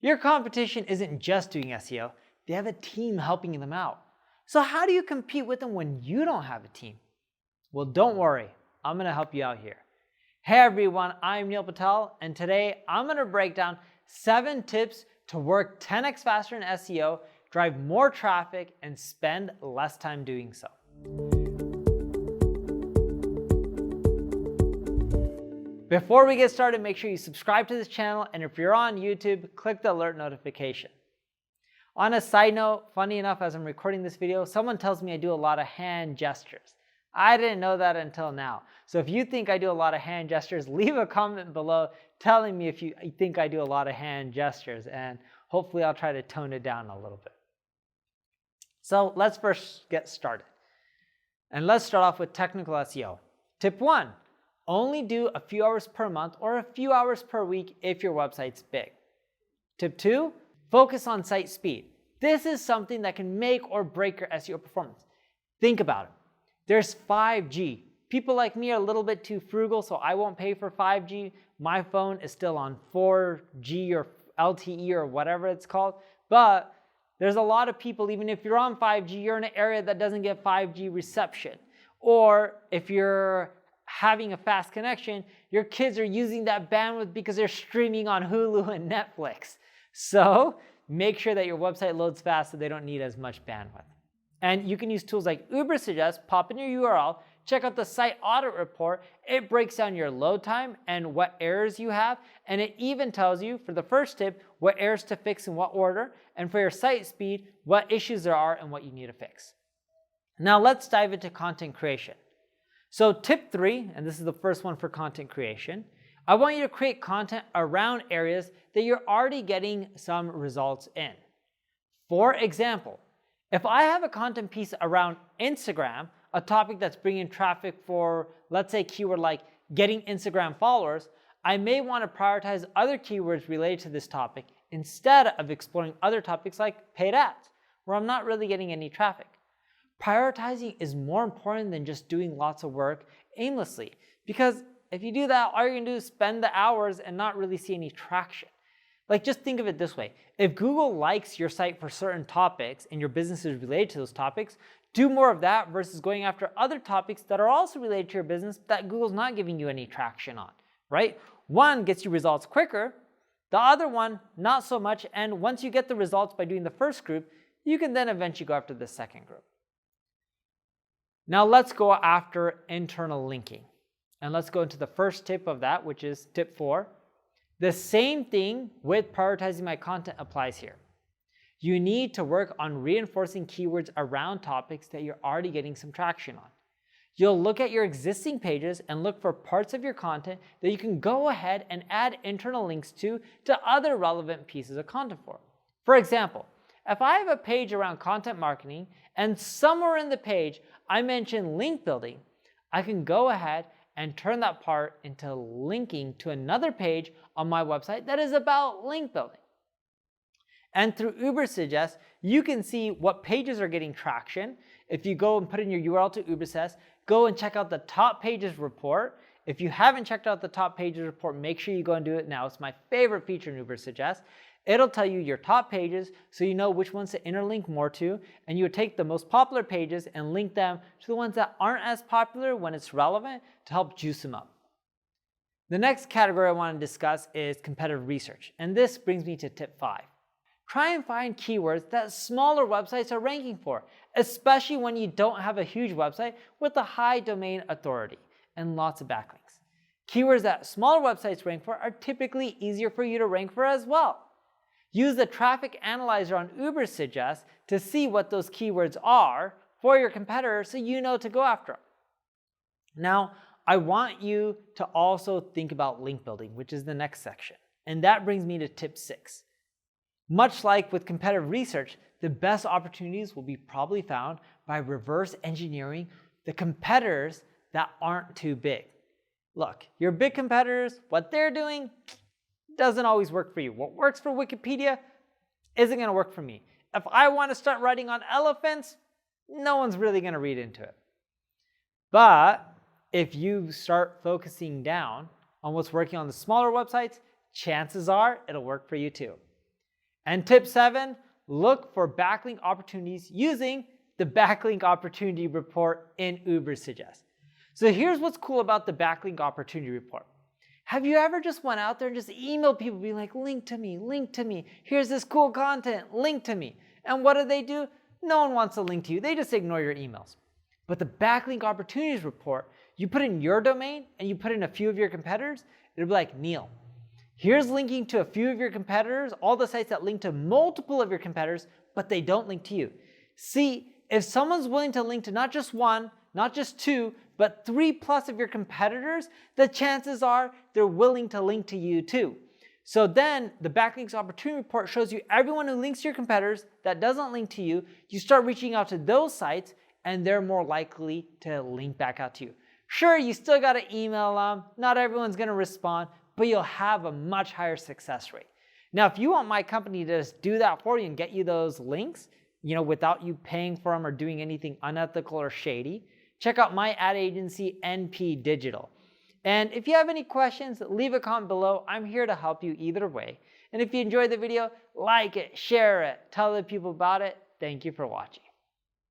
Your competition isn't just doing SEO, they have a team helping them out. So how do you compete with them when you don't have a team? Well, don't worry, I'm going to help you out here. Hey everyone, I'm Patel, and today I'm going to break down 7 tips to work 10x faster in SEO, drive more traffic, and spend less time doing so. Before we get started, make sure you subscribe to this channel, and if you're on YouTube, click the alert notification. On a side note, funny enough, as I'm recording this video, someone tells me I do a lot of hand gestures. I didn't know that until now. So if you think I do a lot of hand gestures, leave a comment below telling me if you think I do a lot of hand gestures, and hopefully I'll try to tone it down a little bit. So let's first get started. And let's start off with technical SEO. Tip 1, only do a few hours per month or a few hours per week if your website's big. Tip 2, focus on site speed. This is something that can make or break your SEO performance. Think about it. There's 5G. People like me are a little bit too frugal, so I won't pay for 5G. My phone is still on 4G or LTE or whatever it's called. But there's a lot of people, even if you're on 5G, you're in an area that doesn't get 5G reception. Or if you're having a fast connection, your kids are using that bandwidth because they're streaming on Hulu and Netflix. So make sure that your website loads fast so they don't need as much bandwidth. And you can use tools like UBERSUGGEST, pop in your URL, check out the site audit report. It breaks down your load time and what errors you have. And it even tells you, for the first tip, what errors to fix in what order. And for your site speed, what issues there are and what you need to fix. Now let's dive into content creation. So tip 3, and this is the first one for content creation, I want you to create content around areas that you're already getting some results in. For example, if I have a content piece around Instagram, a topic that's bringing traffic for, let's say, keyword like getting Instagram followers, I may want to prioritize other keywords related to this topic instead of exploring other topics like paid ads, where I'm not really getting any traffic. Prioritizing is more important than just doing lots of work aimlessly, because if you do that, all you're going to do is spend the hours and not really see any traction. Like, just think of it this way. If Google likes your site for certain topics and your business is related to those topics, do more of that versus going after other topics that are also related to your business that Google's not giving you any traction on, right? One gets you results quicker, the other one not so much, and once you get the results by doing the first group, you can then eventually go after the second group. Now let's go after internal linking. And let's go into the first tip of that, which is tip 4. The same thing with prioritizing my content applies here. You need to work on reinforcing keywords around topics that you're already getting some traction on. You'll look at your existing pages and look for parts of your content that you can go ahead and add internal links to other relevant pieces of content for. For example, if I have a page around content marketing and somewhere in the page I mention link building, I can go ahead and turn that part into linking to another page on my website that is about link building. And through UBERSUGGEST, you can see what pages are getting traction. If you go and put in your URL to UBERSUGGEST, go and check out the top pages report. If you haven't checked out the top pages report, make sure you go and do it now. It's my favorite feature in UBERSUGGEST. It'll tell you your top pages so you know which ones to interlink more to, and you would take the most popular pages and link them to the ones that aren't as popular when it's relevant to help juice them up. The next category I want to discuss is competitive research, and this brings me to tip 5. Try and find keywords that smaller websites are ranking for, especially when you don't have a huge website with a high domain authority and lots of backlinks. Keywords that smaller websites rank for are typically easier for you to rank for as well. Use the traffic analyzer on UBERSUGGEST to see what those keywords are for your competitor so you know to go after them. Now, I want you to also think about link building, which is the next section. And that brings me to tip 6. Much like with competitive research, the best opportunities will be probably found by reverse engineering the competitors that aren't too big. Look, your big competitors, what they're doing doesn't always work for you. What works for Wikipedia isn't going to work for me. If I want to start writing on elephants, no one's really going to read into it. But if you start focusing down on what's working on the smaller websites, chances are it'll work for you too. And tip 7, look for backlink opportunities using the Backlink Opportunity Report in UBERSUGGEST. So here's what's cool about the Backlink Opportunity Report. Have you ever just went out there and just emailed people being like, link to me, here's this cool content, link to me. And what do? No one wants to link to you. They just ignore your emails. But the Backlink Opportunities Report, you put in your domain and you put in a few of your competitors, it'll be like, Neil, here's linking to a few of your competitors, all the sites that link to multiple of your competitors, but they don't link to you. See, if someone's willing to link to not just one, not just two, but 3+ of your competitors, the chances are they're willing to link to you too. So then the Backlinks Opportunity Report shows you everyone who links to your competitors that doesn't link to you. You start reaching out to those sites and they're more likely to link back out to you. Sure, you still got to email them. Not everyone's going to respond, but you'll have a much higher success rate. Now, if you want my company to just do that for you and get you those links, without you paying for them or doing anything unethical or shady, check out my ad agency, NP Digital. And if you have any questions, leave a comment below. I'm here to help you either way. And if you enjoyed the video, like it, share it, tell other people about it. Thank you for watching.